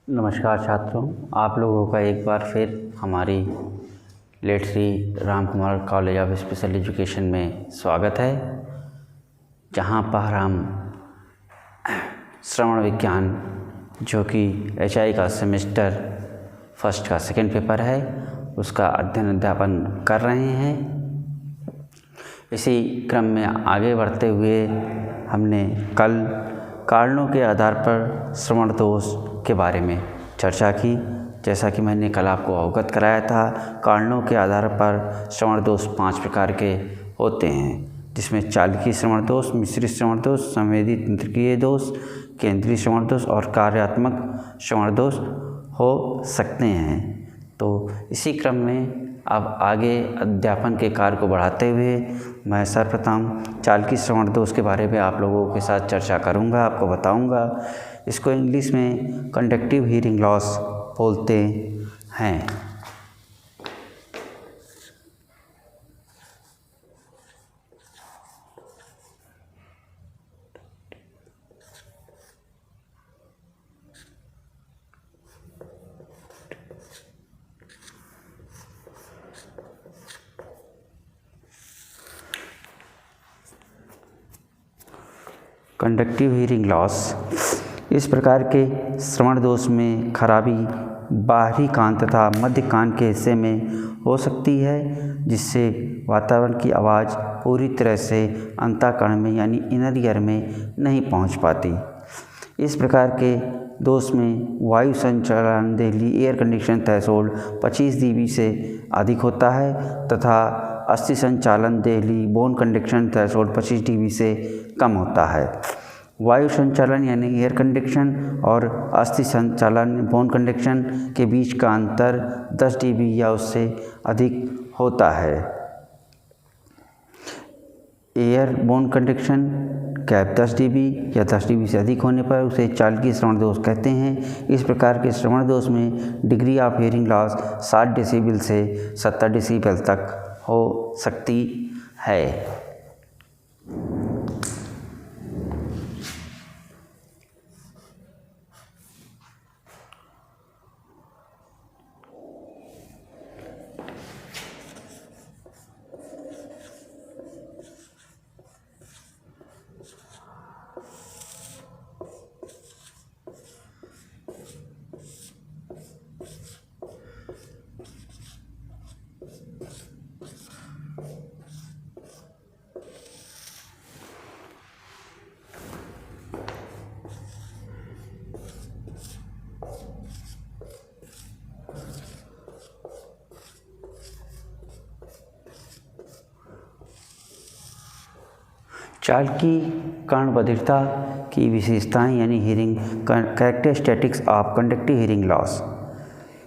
नमस्कार छात्रों, आप लोगों का एक बार फिर हमारी late Shri Ram Kumar college of special education में स्वागत है, जहां पर हम श्रवण विज्ञान जो कि HI का सेमेस्टर फर्स्ट का सेकंड पेपर है उसका अध्ययन कर रहे हैं। इसी क्रम में आगे बढ़ते हुए हमने कल कारणों के आधार पर श्रवण दोष के बारे में चर्चा की। जैसा कि मैंने कल आपको अवगत कराया था, कारणों के आधार पर श्रवण दोष 5 प्रकार के होते हैं, जिसमें चालकीय श्रवण दोष, मिश्रित श्रवण दोष, संवेदी तंत्रिकीय दोष, केंद्रीय श्रवण दोष और कार्यात्मक श्रवण दोष हो सकते हैं। तो इसी क्रम में अब आगे अध्यापन के कार्य को बढ़ाते हुए मैं सर्वप्रथम चालकीय श्रवण दोष के बारे में आप लोगों के साथ चर्चा करूंगा, आपको बताऊंगा। इसको इंग्लिश में कंडक्टिव हियरिंग लॉस बोलते हैं। कंडक्टिव हियरिंग लॉस इस प्रकार के श्रवण दोष में खराबी बाहरी कान तथा मध्य कान के हिस्से में हो सकती है, जिससे वातावरण की आवाज़ पूरी तरह से अंतःकरण में यानी इनर ईयर में नहीं पहुंच पाती। इस प्रकार के दोष में वायु संचालन Delhi air condition threshold 25 dB से अधिक होता है तथा अस्थि संचालन Delhi bone conduction threshold 25 dB से कम होता है। वायु संचालन यानी एयर कंडक्शन और अस्थि संचालन बोन कंडक्शन के बीच का अंतर 10 dB या उससे अधिक होता है। Air bone conduction gap 10 dB या 10 dB से अधिक होने पर उसे चालकीय श्रवण दोष कहते हैं। इस प्रकार के श्रवण दोष में degree of hearing loss 60 decibel से 70 डेसिबल तक हो सकती है। चालकीय कर्ण बधिरता की विशेषताएं यानी hearing characteristics of conductive hearing loss.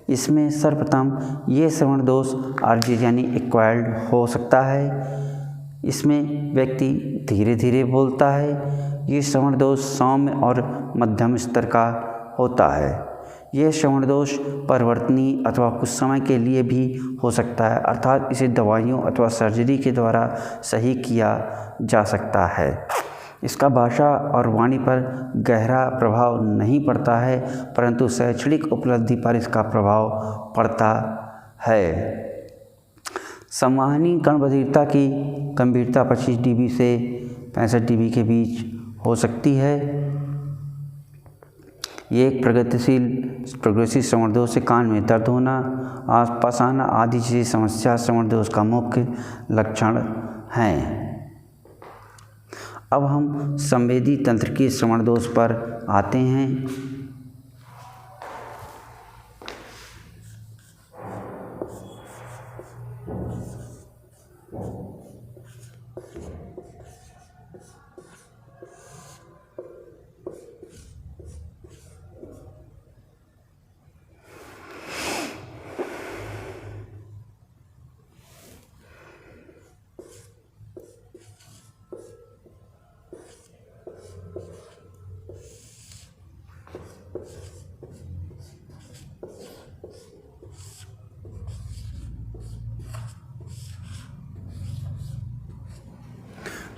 इसमें सर्वप्रथम ये श्रवण दोष अर्जित यानी एक्वायर्ड हो सकता है। इसमें व्यक्ति धीरे धीरे बोलता है। ये श्रवण दोष सौम्य और मध्यम स्तर का होता है। यह श्रवण दोष परिवर्तनीय अथवा कुछ समय के लिए भी हो सकता है, अर्थात इसे दवाइयों अथवा सर्जरी के द्वारा सही किया जा सकता है। इसका भाषा और वाणी पर गहरा प्रभाव नहीं पड़ता है, परंतु शैक्षणिक उपलब्धि पर इसका प्रभाव पड़ता है। संवहनी कर्ण बधिरता की गंभीरता 25 dB से 65 dB के बीच हो सकती है। ये एक प्रोग्रेसिव श्रवण दोष से कान में दर्द होना, आसपास आना आदि जैसी समस्या श्रवण दोष का मुख्य लक्षण हैं। अब हम संवेदी तंत्रिकीय श्रवण दोष पर आते हैं।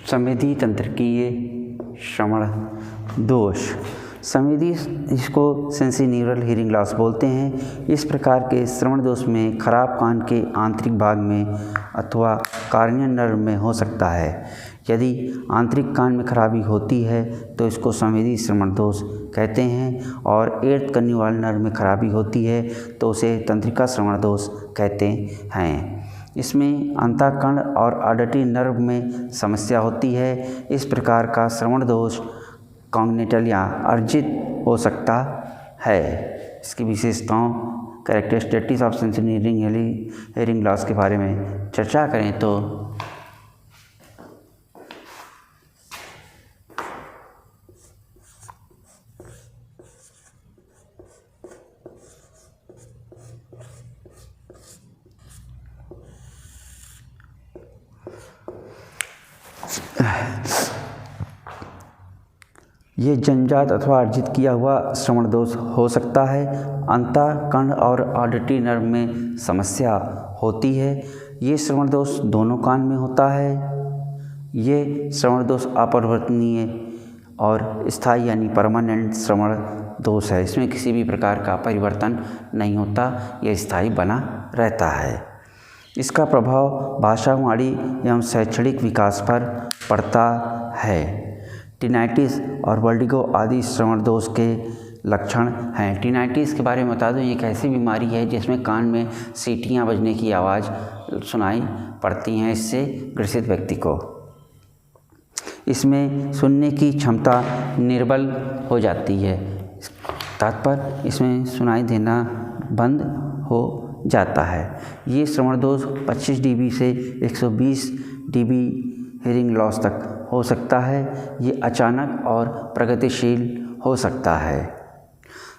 संवेदी तंत्रिकीय श्रवण दोष संवेदी, इसको सेंसिन्यूरल हीरिंग लॉस बोलते हैं। इस प्रकार के श्रवण दोष में खराब कान के आंतरिक भाग में अथवा कार्नियल नर्व में हो सकता है। यदि आंतरिक कान में खराबी होती है तो इसको संवेदी श्रवण दोष कहते हैं, और एर्थ कन्युवाल नर्व में खराबी होती है तो उसे तंत्रिका श्रवण दोष कहते हैं। इसमें अंतःकरण और ऑडिटरी नर्व में समस्या होती है। इस प्रकार का श्रवण दोष कॉन्जेनिटल या अर्जित हो सकता है। इसकी विशेषताओं, characteristics of sensitive hearing loss के बारे में चर्चा करें तो ये जन्मजात अथवा अर्जित किया हुआ श्रवण दोष हो सकता है। अंतःकरण और ऑडिटरी नर्व में समस्या होती है। ये श्रवण दोष दोनों कान में होता है। ये श्रवण दोष अपरिवर्तनीय और स्थायी यानी परमानेंट श्रवण दोष है। इसमें किसी भी प्रकार का परिवर्तन नहीं होता, यह स्थायी बना रहता है। इसका प्रभाव भाषा, वाणी एवं शैक्षणिक विकास पर पड़ता है। टिनाइटिस और वर्टिगो आदि श्रवण दोष के लक्षण हैं। टिनाइटिस के बारे में बता दूं, ये एक ऐसी बीमारी है जिसमें कान में सीटियां बजने की आवाज़ सुनाई पड़ती हैं इससे ग्रसित व्यक्ति को। इसमें सुनने की क्षमता निर्बल हो जाती है, तात्पर्य इसमें सुनाई देना बंद हो जाता है। ये श्रवण दोष 25 dB से 120 dB हियरिंग लॉस तक हो सकता है। ये अचानक और प्रगतिशील हो सकता है।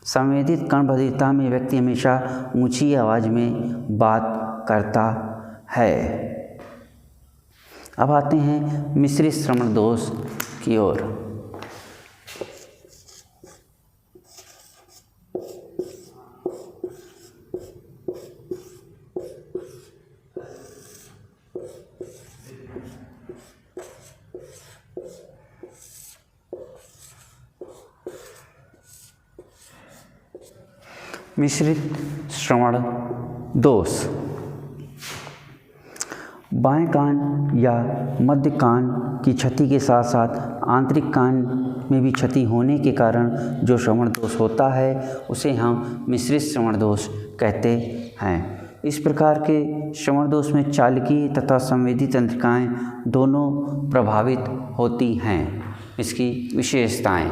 संवेदित कर्णबधिरता में व्यक्ति हमेशा ऊंची आवाज़ में बात करता है। अब आते हैं मिश्रित श्रवण दोष की ओर। मिश्रित श्रवण दोष बाएं कान या मध्य कान की क्षति के साथ साथ आंतरिक कान में भी क्षति होने के कारण जो श्रवण दोष होता है उसे हम मिश्रित श्रवण दोष कहते हैं। इस प्रकार के श्रवण दोष में चालकीय तथा संवेदी तंत्रिकाएं दोनों प्रभावित होती हैं। इसकी विशेषताएं,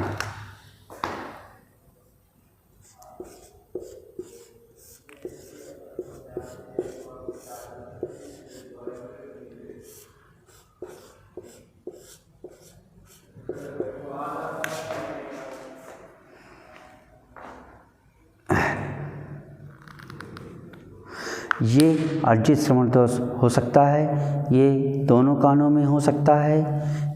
ये अर्जित श्रवण दोष हो सकता है। ये दोनों कानों में हो सकता है।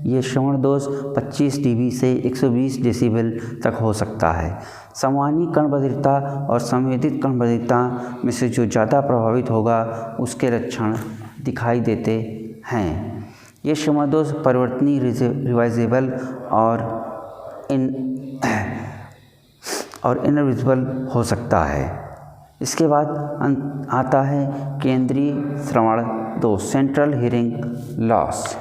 ये श्रवण दोष 25 dB से 120 डेसिबल तक हो सकता है। संवाहनी कर्णबधिरता और संवेदित कर्णबधिरता में से जो ज़्यादा प्रभावित होगा उसके लक्षण दिखाई देते हैं। ये श्रवण दोष परिवर्तनीय, रिवाइजेबल और इनरिवर्सिबल हो सकता है। इसके बाद आता है केंद्रीय श्रवण दोष, सेंट्रल हियरिंग लॉस।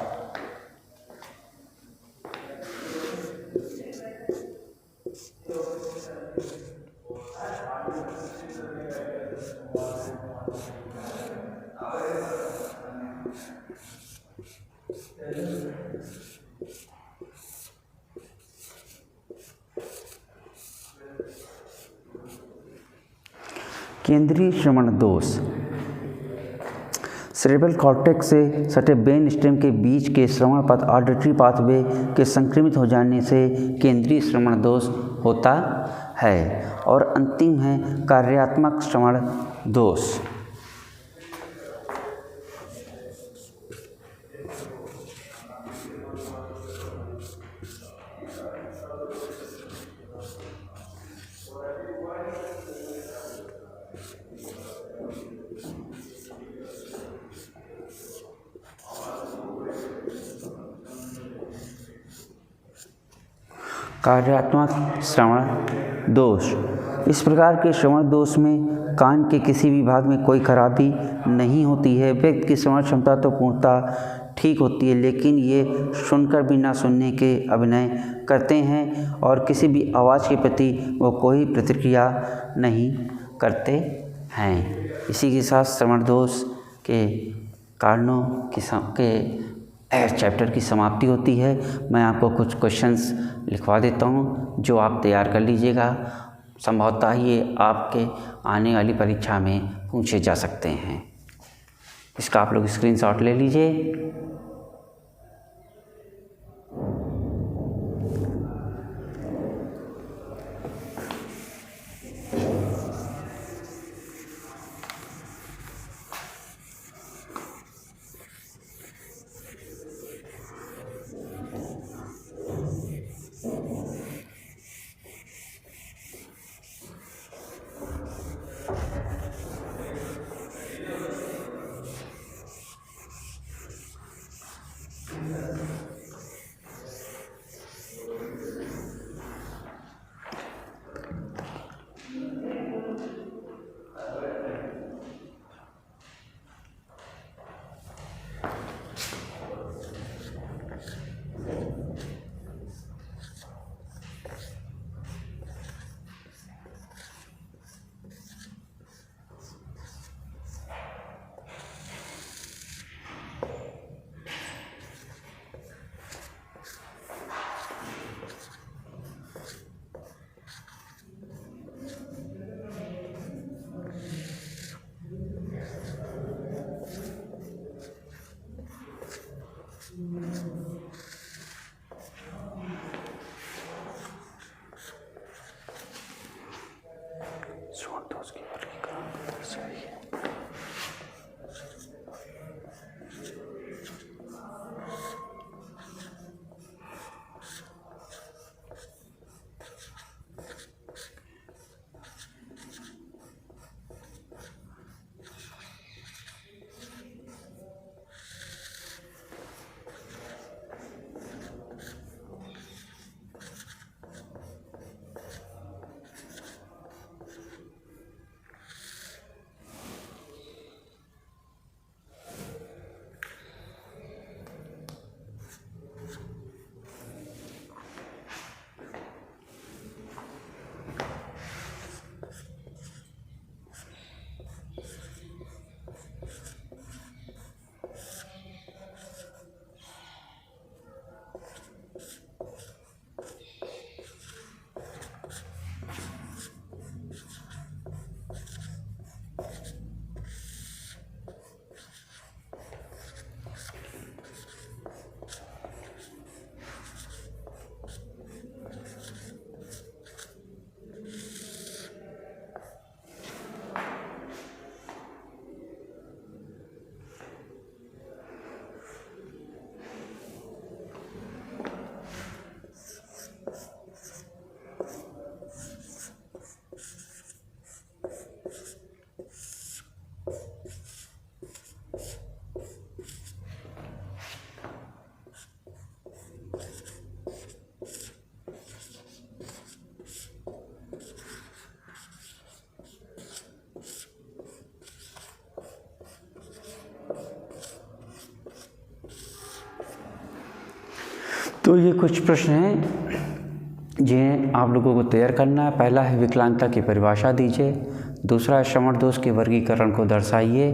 केंद्रीय श्रवण दोष सेरेब्रल कॉर्टेक्स से सटे ब्रेन स्टेम के बीच के श्रवण पथ ऑडिटरी पाथवे के संक्रमित हो जाने से केंद्रीय श्रवण दोष होता है। और अंतिम है कार्यात्मक श्रवण दोष। कार्यात्मक श्रवण दोष। इस प्रकार के श्रवण दोष में कान के किसी भी भाग में कोई खराबी नहीं होती है। व्यक्ति की श्रवण क्षमता तो पूर्णतः ठीक होती है, लेकिन ये सुनकर भी ना सुनने के अभिनय करते हैं और किसी भी आवाज़ के प्रति वो कोई प्रतिक्रिया नहीं करते हैं। इसी के साथ श्रवण दोष के कारणों के चैप्टर की समाप्ति होती है। मैं आपको कुछ क्वेश्चंस लिखवा देता हूँ जो आप तैयार कर लीजिएगा। संभवतः ये आपके आने वाली परीक्षा में पूछे जा सकते हैं। इसका आप लोग स्क्रीनशॉट ले लीजिए। तो ये कुछ प्रश्न हैं जिन्हें आप लोगों को तैयार करना है। पहला है विकलांगता की परिभाषा दीजिए। दूसरा है श्रवण दोष के वर्गीकरण को दर्शाइए।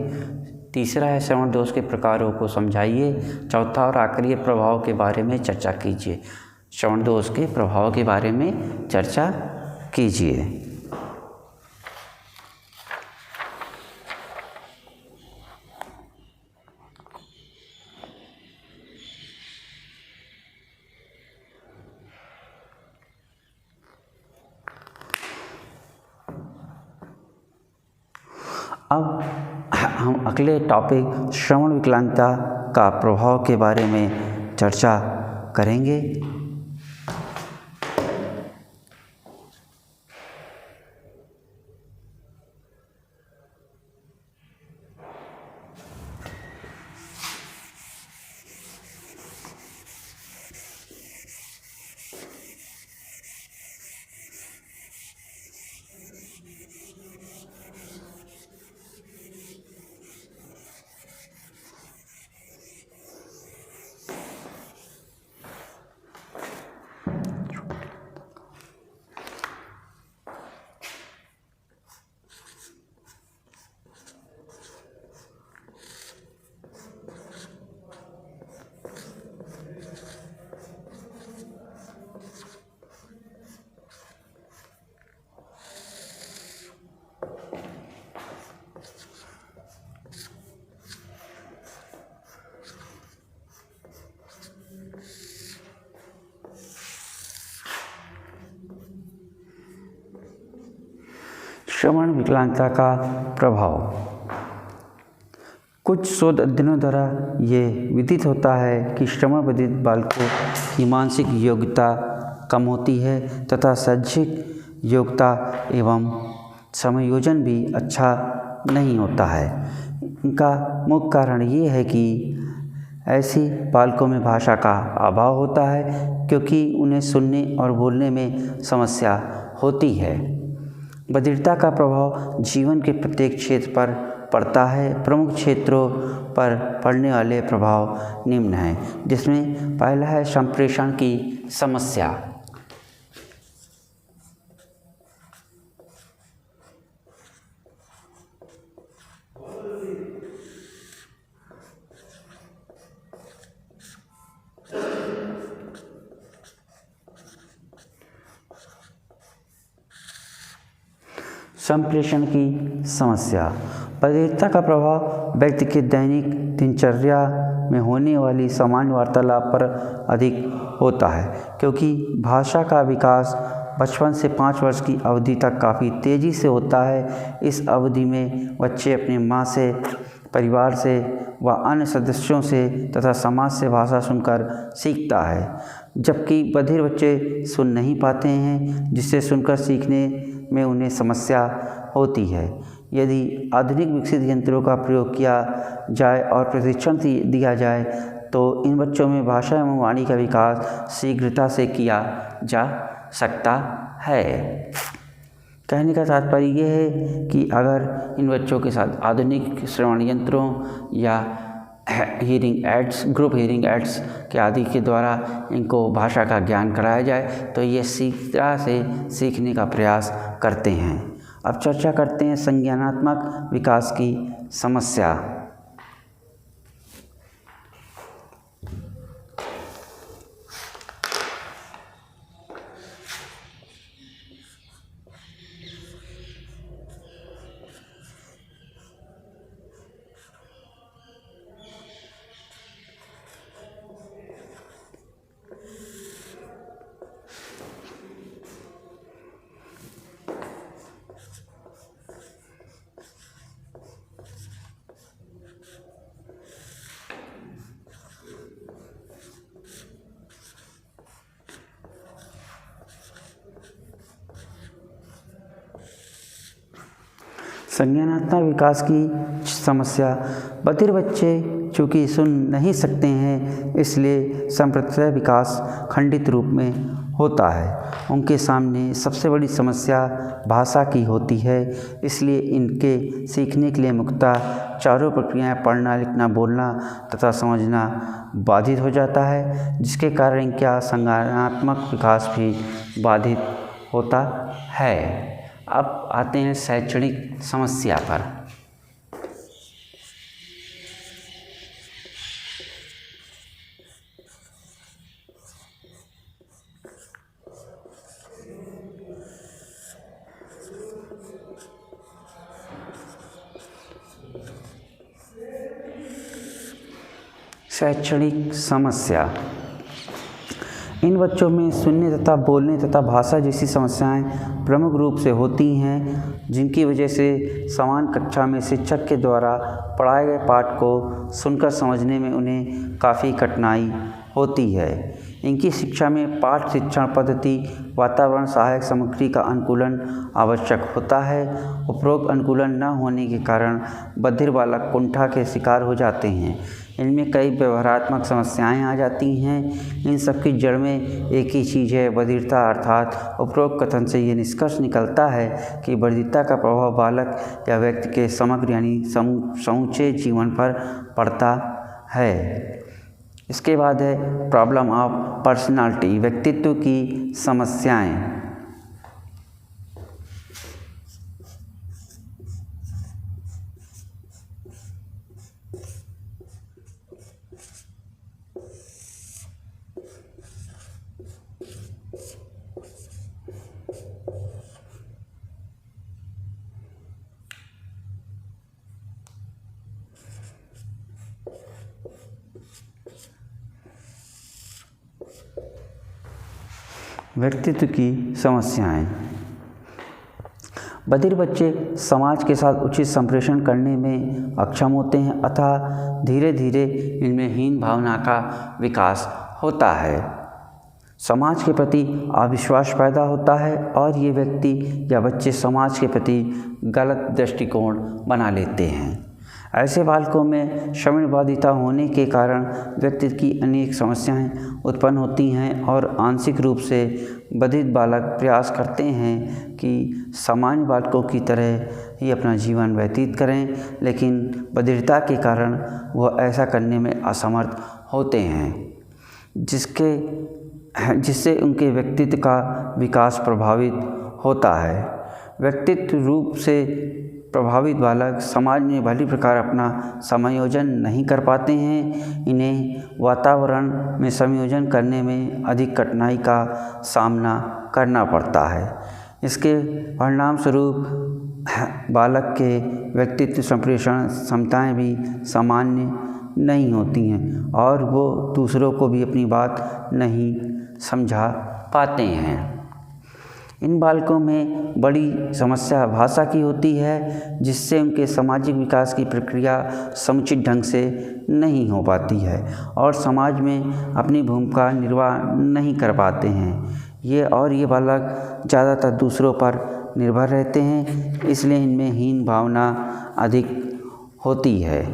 तीसरा है श्रवण दोष के प्रकारों को समझाइए। चौथा और आखिरी प्रभाव के बारे में चर्चा कीजिए। श्रवण दोष के प्रभाव के बारे में चर्चा कीजिए। अब हम अगले टॉपिक श्रवण विकलांगता का प्रभाव के बारे में चर्चा करेंगे। श्रवण विकलांगता का प्रभाव। कुछ शोध अध्ययनों द्वारा ये विदित होता है कि श्रवण बाधित बालकों की मानसिक योग्यता कम होती है तथा शैक्षिक योग्यता एवं समायोजन भी अच्छा नहीं होता है। इनका मुख्य कारण ये है कि ऐसी बालकों में भाषा का अभाव होता है क्योंकि उन्हें सुनने और बोलने में समस्या होती है। बधिरता का प्रभाव जीवन के प्रत्येक क्षेत्र पर पड़ता है। प्रमुख क्षेत्रों पर पड़ने वाले प्रभाव निम्न हैं, जिसमें पहला है संप्रेषण की समस्या। संप्रेषण की समस्या। बधिरता का प्रभाव व्यक्ति के दैनिक दिनचर्या में होने वाली सामान्य वार्तालाप पर अधिक होता है, क्योंकि भाषा का विकास बचपन से 5 वर्ष की अवधि तक काफ़ी तेज़ी से होता है। इस अवधि में बच्चे अपनी माँ से, परिवार से व अन्य सदस्यों से तथा समाज से भाषा सुनकर सीखता है, जबकि बधिर बच्चे सुन नहीं पाते हैं, जिससे सुनकर सीखने में उन्हें समस्या होती है। यदि आधुनिक विकसित यंत्रों का प्रयोग किया जाए और प्रशिक्षण दिया जाए तो इन बच्चों में भाषा एवं वाणी का विकास शीघ्रता से किया जा सकता है। कहने का तात्पर्य यह है कि अगर इन बच्चों के साथ आधुनिक श्रवण यंत्रों या hearing aids, group hearing aids के आदि के द्वारा इनको भाषा का ज्ञान कराया जाए तो ये शीघ्रता से सीखने का प्रयास करते हैं। अब चर्चा करते हैं संज्ञानात्मक विकास की समस्या। संज्ञानात्मक विकास की समस्या। बधिर बच्चे चूँकि सुन नहीं सकते हैं, इसलिए संप्रत्यय विकास खंडित रूप में होता है। उनके सामने सबसे बड़ी समस्या भाषा की होती है, इसलिए इनके सीखने के लिए मुख्यतः चारों प्रक्रियाएं पढ़ना, लिखना, बोलना तथा समझना बाधित हो जाता है, जिसके कारण इनका संज्ञानात्मक विकास भी बाधित होता है। अब आते हैं शैक्षणिक समस्या पर। शैक्षणिक समस्या। इन बच्चों में सुनने तथा बोलने तथा भाषा जैसी समस्याएं प्रमुख रूप से होती हैं, जिनकी वजह से समान कक्षा में शिक्षक के द्वारा पढ़ाए गए पाठ को सुनकर समझने में उन्हें काफ़ी कठिनाई होती है। इनकी शिक्षा में पाठ शिक्षण पद्धति, वातावरण, सहायक सामग्री का अनुकूलन आवश्यक होता है। उपरोक्त अनुकूलन न होने के कारण बधिर बालक कुंठा के शिकार हो जाते हैं। इनमें कई व्यवहारात्मक समस्याएं आ जाती हैं। इन सब की जड़ में एक ही चीज़ है, बधिरता। अर्थात उपरोक्त कथन से ये निष्कर्ष निकलता है कि बधिरता का प्रभाव बालक या व्यक्ति के समग्र यानी समूचे जीवन पर पड़ता है। इसके बाद है प्रॉब्लम ऑफ पर्सनालिटी, व्यक्तित्व की समस्याएं। व्यक्तित्व की समस्याएं। बधिर बच्चे समाज के साथ उचित संप्रेषण करने में अक्षम होते हैं अतः धीरे धीरे इनमें हीन भावना का विकास होता है। समाज के प्रति अविश्वास पैदा होता है और ये व्यक्ति या बच्चे समाज के प्रति गलत दृष्टिकोण बना लेते हैं। ऐसे बालकों में श्रवण बाधिता होने के कारण व्यक्ति की अनेक समस्याएं उत्पन्न होती हैं और आंशिक रूप से बधिर बालक प्रयास करते हैं कि सामान्य बालकों की तरह ही अपना जीवन व्यतीत करें, लेकिन बधिरता के कारण वह ऐसा करने में असमर्थ होते हैं, जिससे उनके व्यक्तित्व का विकास प्रभावित होता है। व्यक्तित्व रूप से प्रभावित बालक समाज में भली प्रकार अपना समायोजन नहीं कर पाते हैं। इन्हें वातावरण में समायोजन करने में अधिक कठिनाई का सामना करना पड़ता है। इसके परिणाम स्वरूप बालक के व्यक्तित्व संप्रेषण क्षमताएं भी सामान्य नहीं होती हैं और वो दूसरों को भी अपनी बात नहीं समझा पाते हैं। इन बालकों में बड़ी समस्या भाषा की होती है, जिससे उनके सामाजिक विकास की प्रक्रिया समुचित ढंग से नहीं हो पाती है और समाज में अपनी भूमिका निर्वाह नहीं कर पाते हैं। ये बालक ज़्यादातर दूसरों पर निर्भर रहते हैं, इसलिए इनमें हीन भावना अधिक होती है।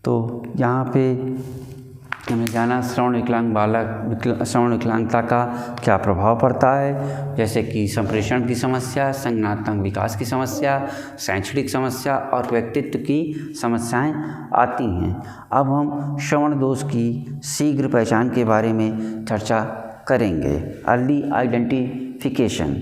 तो यहाँ पे हमें जाना श्रवण विकलांगता का क्या प्रभाव पड़ता है, जैसे कि संप्रेषण की समस्या, संज्ञानात्मक विकास की समस्या, शैक्षणिक समस्या और व्यक्तित्व की समस्याएं आती हैं। अब हम श्रवण दोष की शीघ्र पहचान के बारे में चर्चा करेंगे। Early identification.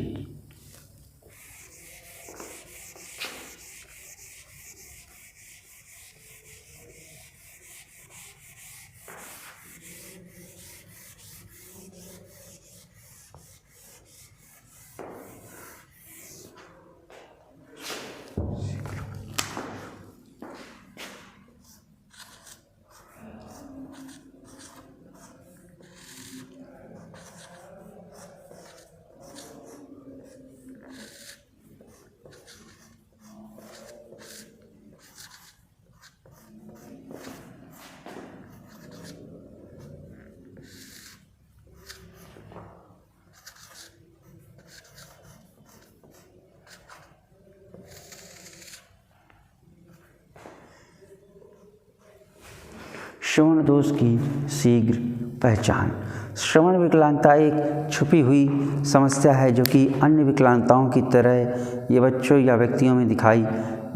श्रवण दोष की शीघ्र पहचान। श्रवण विकलांगता एक छुपी हुई समस्या है जो कि अन्य विकलांगताओं की तरह ये बच्चों या व्यक्तियों में दिखाई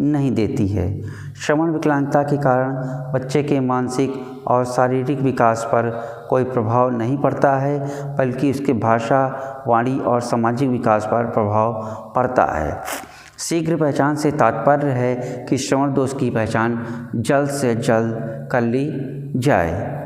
नहीं देती है। श्रवण विकलांगता के कारण बच्चे के मानसिक और शारीरिक विकास पर कोई प्रभाव नहीं पड़ता है, बल्कि उसके भाषा, वाणी और सामाजिक विकास पर प्रभाव पड़ता है। शीघ्र पहचान से तात्पर्य है कि श्रवण दोष की पहचान जल्द से जल्द कर ली जाए।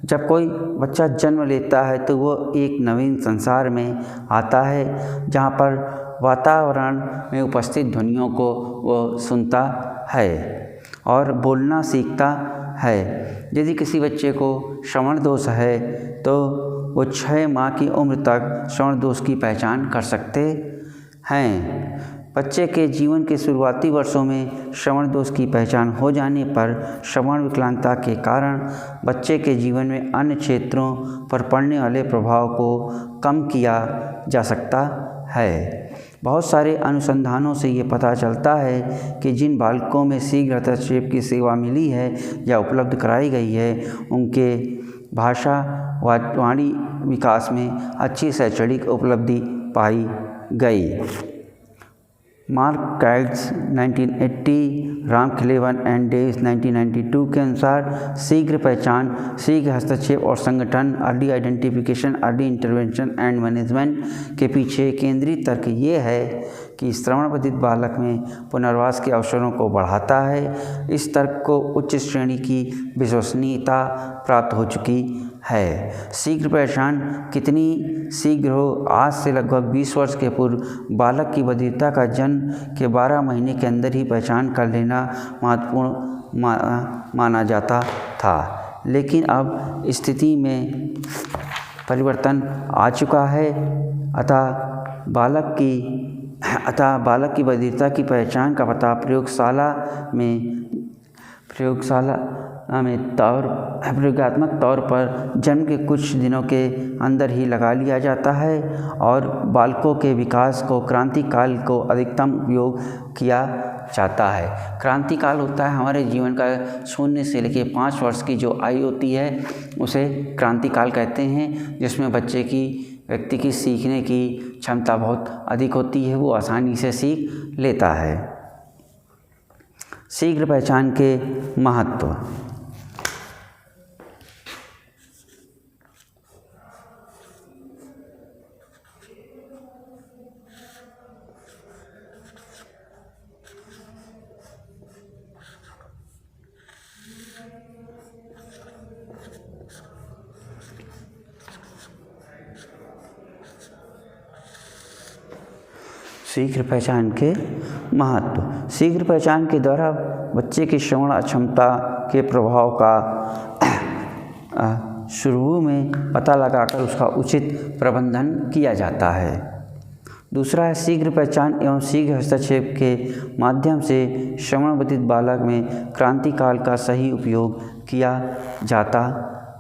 जब कोई बच्चा जन्म लेता है तो वो एक नवीन संसार में आता है, जहाँ पर वातावरण में उपस्थित ध्वनियों को वो सुनता है और बोलना सीखता है। यदि किसी बच्चे को श्रवण दोष है तो वो 6 माह की उम्र तक श्रवण दोष की पहचान कर सकते हैं। बच्चे के जीवन के शुरुआती वर्षों में श्रवण दोष की पहचान हो जाने पर श्रवण विकलांगता के कारण बच्चे के जीवन में अन्य क्षेत्रों पर पड़ने वाले प्रभाव को कम किया जा सकता है। बहुत सारे अनुसंधानों से ये पता चलता है कि जिन बालकों में शीघ्र हस्तक्षेप की सेवा मिली है या उपलब्ध कराई गई है, उनके भाषा व वाणी विकास में अच्छी शैक्षणिक उपलब्धि पाई गई। मार्क काइट्स 1980, राम खिलेवन एंड डेविस 1992 के अनुसार शीघ्र पहचान, शीघ्र हस्तक्षेप और संगठन, early identification, early intervention and management के पीछे केंद्रीय तर्क ये है कि श्रवण बाधित बालक में पुनर्वास के अवसरों को बढ़ाता है। इस तर्क को उच्च श्रेणी की विश्वसनीयता प्राप्त हो चुकी है। शीघ्र पहचान कितनी शीघ्र हो? आज से लगभग 20 वर्ष के पूर्व बालक की बधिरता का जन्म के 12 महीने के अंदर ही पहचान कर लेना महत्वपूर्ण माना जाता था, लेकिन अब स्थिति में परिवर्तन आ चुका है। अतः बालक की बधिरता की पहचान का पता प्रयोगात्मक तौर पर जन्म के कुछ दिनों के अंदर ही लगा लिया जाता है और बालकों के विकास को क्रांतिकाल को अधिकतम उपयोग किया जाता है। क्रांतिकाल होता है हमारे जीवन का 0 से लेकर 5 वर्ष की जो आयु होती है उसे क्रांतिकाल कहते हैं, जिसमें व्यक्ति की सीखने की क्षमता बहुत अधिक होती है, वो आसानी से सीख लेता है। शीघ्र पहचान के महत्व। शीघ्र पहचान के महत्व। शीघ्र पहचान के द्वारा बच्चे की श्रवण अक्षमता के प्रभाव का शुरू में पता लगाकर उसका उचित प्रबंधन किया जाता है। दूसरा है शीघ्र पहचान एवं शीघ्र हस्तक्षेप के माध्यम से श्रवण बाधित बालक में क्रांतिकाल का सही उपयोग किया जाता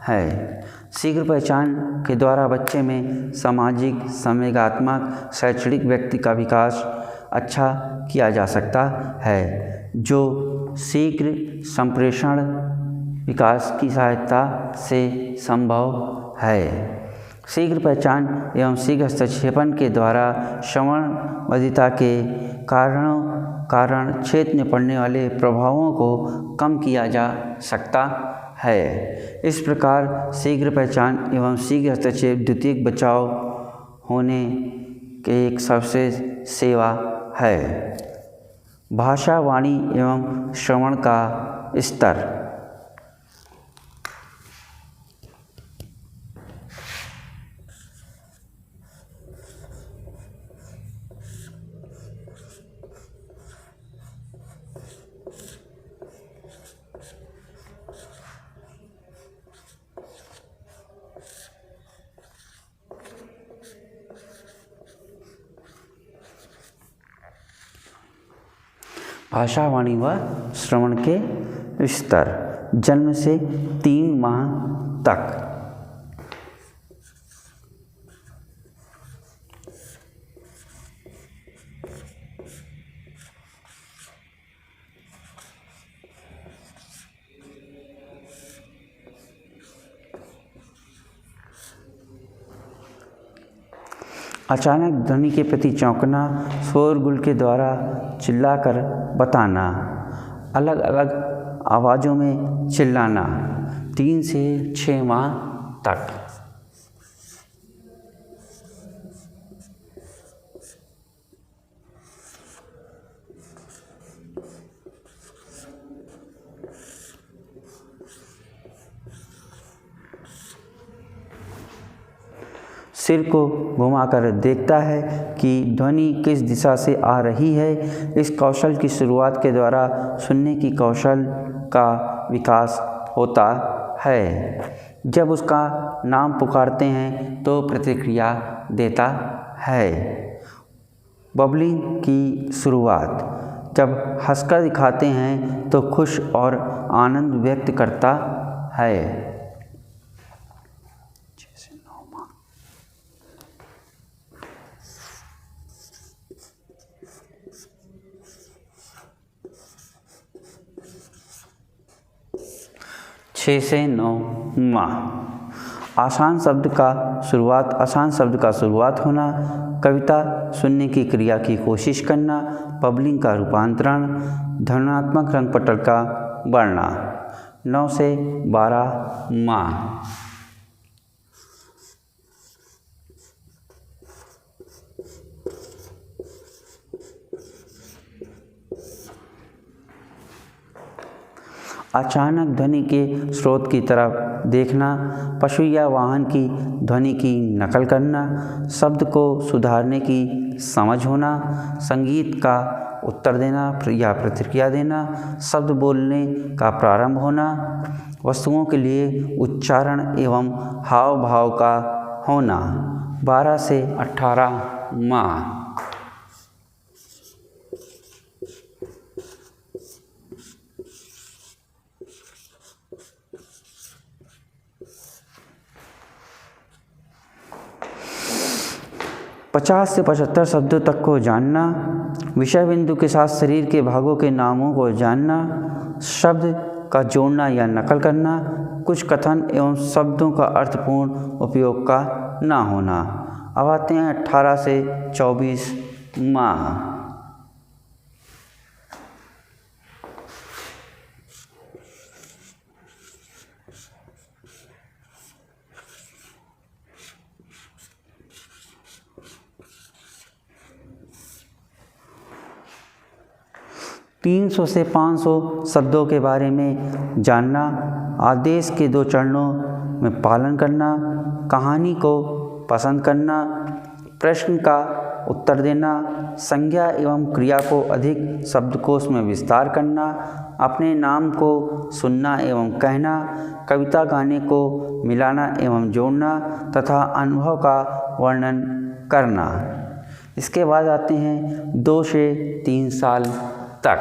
है। शीघ्र पहचान के द्वारा बच्चे में सामाजिक, संवेगात्मक, शैक्षणिक व्यक्ति का विकास अच्छा किया जा सकता है, जो शीघ्र संप्रेषण विकास की सहायता से संभव है। शीघ्र पहचान एवं शीघ्र हस्तक्षेपण के द्वारा श्रवण बाधिता के कारण क्षेत्र में पड़ने वाले प्रभावों को कम किया जा सकता है। इस प्रकार शीघ्र पहचान एवं शीघ्र हस्तक्षेप द्वितीयक बचाव होने के एक सबसे सेवा है। भाषा, वाणी एवं श्रवण का स्तर। भाषा, वाणी व श्रवण के स्तर। जन्म से 3 माह तक अचानक ध्वनि के प्रति चौंकना, शोरगुल के द्वारा चिल्लाकर बताना, अलग अलग आवाज़ों में चिल्लाना। 3 से 6 माह तक। सिर को घुमाकर देखता है कि ध्वनि किस दिशा से आ रही है। इस कौशल की शुरुआत के द्वारा सुनने की कौशल का विकास होता है। जब उसका नाम पुकारते हैं तो प्रतिक्रिया देता है। बबलिंग की शुरुआत। जब हंसकर दिखाते हैं तो खुश और आनंद व्यक्त करता है। 6 से 9 माह। आसान शब्द का शुरुआत होना, कविता सुनने की क्रिया की कोशिश करना, बबलिंग का रूपांतरण, ध्वन्यात्मक रंगपटल का बढ़ना। 9 से 12 माह। अचानक ध्वनि के स्रोत की तरफ देखना, पशु या वाहन की ध्वनि की नकल करना, शब्द को सुधारने की समझ होना, संगीत का उत्तर देना या प्रतिक्रिया देना, शब्द बोलने का प्रारंभ होना, वस्तुओं के लिए उच्चारण एवं हाव भाव का होना 12 से 18 माह। पचास से 75 शब्दों तक को जानना, विषय बिंदु के साथ शरीर के भागों के नामों को जानना, शब्द का जोड़ना या नकल करना, कुछ कथन एवं शब्दों का अर्थपूर्ण उपयोग का ना होना। अब आते हैं 18 से 24 माह। तीन 300 से 500 शब्दों के बारे में जानना, आदेश के 2 चरणों में पालन करना, कहानी को पसंद करना, प्रश्न का उत्तर देना, संज्ञा एवं क्रिया को अधिक शब्दकोश में विस्तार करना, अपने नाम को सुनना एवं कहना, कविता गाने को मिलाना एवं जोड़ना तथा अनुभव का वर्णन करना। इसके बाद आते हैं 2 से 3 साल तक।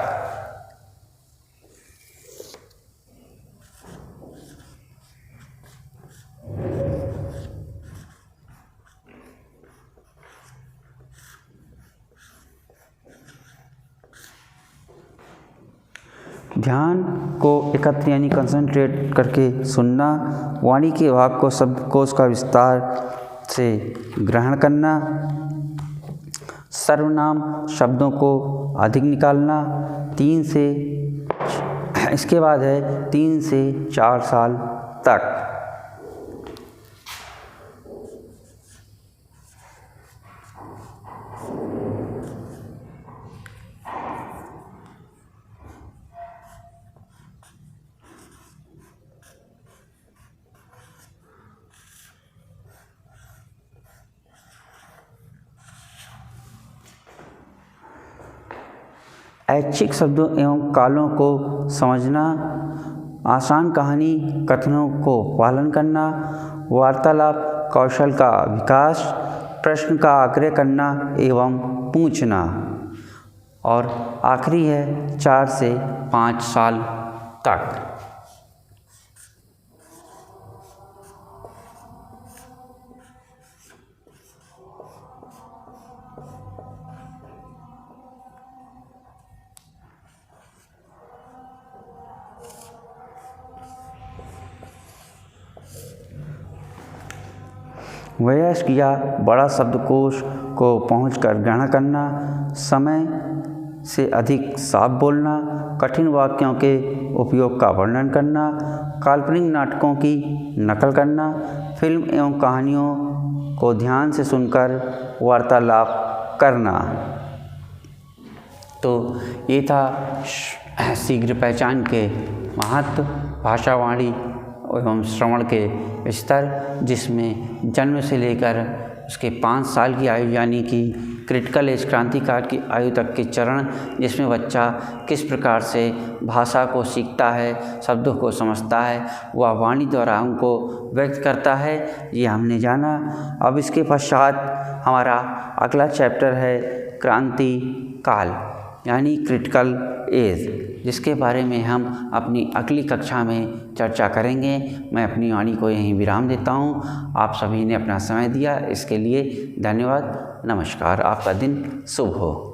ध्यान को एकत्र यानी कंसंट्रेट करके सुनना, वाणी के भाग को शब्दकोश का विस्तार से ग्रहण करना, सर्वनाम शब्दों को अधिक निकालना। इसके बाद है 3 से 4 साल तक। ऐच्छिक शब्दों एवं कालों को समझना, आसान कहानी कथनों को पालन करना, वार्तालाप कौशल का विकास, प्रश्न का आग्रह करना एवं पूछना। और आखिरी है 4 से 5 साल तक। वयस्क या बड़ा शब्दकोश को पहुंचकर ग्रहण करना, समय से अधिक साफ बोलना, कठिन वाक्यों के उपयोग का वर्णन करना, काल्पनिक नाटकों की नकल करना, फिल्म एवं कहानियों को ध्यान से सुनकर वार्तालाप करना। तो ये था शीघ्र पहचान के महत्व, भाषा, वाणी एवं श्रवण के स्तर, जिसमें जन्म से लेकर उसके 5 साल की आयु यानी कि क्रिटिकल एज क्रांतिकाल की आयु तक के चरण, जिसमें बच्चा किस प्रकार से भाषा को सीखता है, शब्दों को समझता है, वह वाणी द्वारा उनको व्यक्त करता है, ये हमने जाना। अब इसके पश्चात हमारा अगला चैप्टर है क्रांति काल यानी क्रिटिकल एज, जिसके बारे में हम अपनी अगली कक्षा में चर्चा करेंगे। मैं अपनी वाणी को यहीं विराम देता हूँ। आप सभी ने अपना समय दिया, इसके लिए धन्यवाद। नमस्कार। आपका दिन शुभ हो।